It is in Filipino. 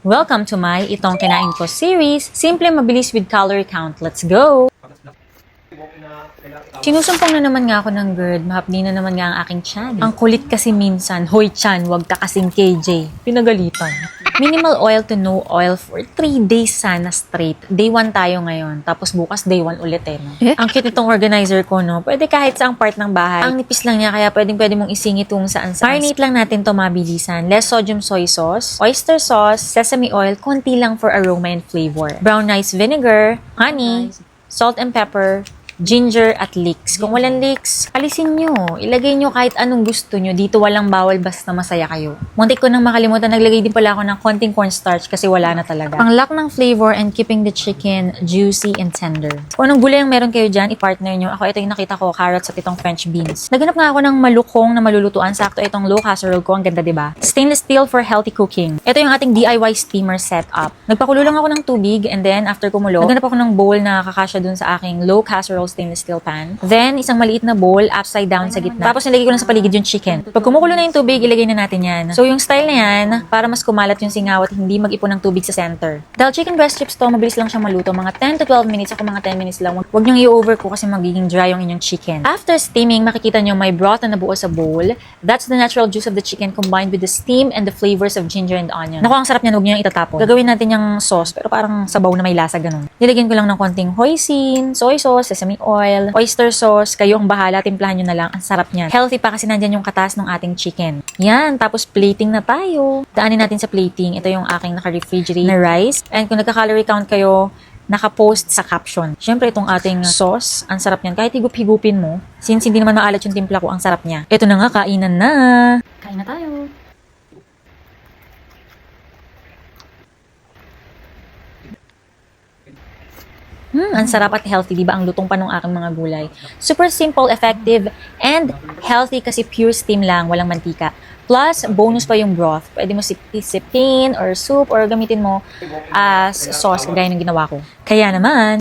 Welcome to my Itong Kinain Ko series. Simple mabilis with calorie count. Let's go! Sinusumpong na naman nga ako ng GERD. Mahapdi na naman nga ang aking tiyan. Ang kulit kasi minsan, hoy tiyan, wag ka kasing KJ. Pinagalitan. Minimal oil to no oil for 3 days sana straight. Day 1 tayo ngayon. Tapos bukas day 1 ulit no? Ang cute itong organizer ko, no? Pwede kahit saang part ng bahay. Ang nipis lang niya, kaya pwede mong isingit kung saan-saan. Marinate lang natin to mabilisan. Less sodium soy sauce, oyster sauce, sesame oil, konti lang for aroma and flavor. Brown rice vinegar, honey, salt and pepper, ginger at leeks. Kung walang leeks, alisin nyo. Ilagay nyo kahit anong gusto nyo. Dito walang bawal basta masaya kayo. Muntik ko nang makalimutan, naglagay din pala ako ng konting cornstarch kasi wala na talaga. Pang-lock ng flavor and keeping the chicken juicy and tender. Kung anong gulay ang meron kayo dyan, i-partner nyo. Ako, ito yung nakita ko, carrots at itong French beans. Naganap nga ako ng malukong na malulutuan. Sakto itong low casserole ko. Ang ganda, diba? Stainless steel for healthy cooking. Ito yung ating DIY steamer setup. Nagpakulo lang ako ng tubig and then after kumulo, naganap ako ng bowl na kakasya dun sa aking low casserole stainless steel pan. Then, isang maliit na bowl, upside down sa gitna. Tapos, nilagay ko lang sa paligid yung chicken. Pag kumukulo na yung tubig, ilagay na natin yan. So, yung style na yan, para mas kumalat yung singaw at hindi mag-ipon ng tubig sa center. Dahil chicken breast chips to, mabilis lang siyang maluto. Mga 10 to 12 minutes, ako mga 10 minutes lang. Huwag niyong i-overcook kasi magiging dry yung inyong chicken. After steaming, makikita niyo may broth na nabuo sa bowl. That's the natural juice of the chicken combined with the steam and the flavors of ginger and onion. Naku, ang sarap niyan, huwag niyo yung itatapon. Gagawin natin yung sauce, pero parang sabaw na may lasa ganun. Nilagyan ko lang ng konting hoisin, soy sauce, sesame oil, oyster sauce, kayo ang bahala, timplahan nyo na lang. Ang sarap niyan. Healthy pa kasi nandyan yung katas ng ating chicken. Yan, tapos plating na tayo. Daanin natin sa plating. Ito yung aking naka-refrigerate na rice. And kung nagka-calorie count kayo, naka-post sa caption. Siyempre, itong ating sauce, ang sarap niyan. Kahit higup-higupin mo, since hindi naman maalat yung timpla ko, ang sarap niya. Ito na nga, kainan na. Kain na tayo. Ang sarap at healthy, di ba? Ang lutong pa ng aking mga gulay. Super simple, effective, and healthy kasi pure steam lang, walang mantika. Plus, bonus pa yung broth. Pwede mo sipin or soup or gamitin mo as sauce, gaya ng ginawa ko. Kaya naman,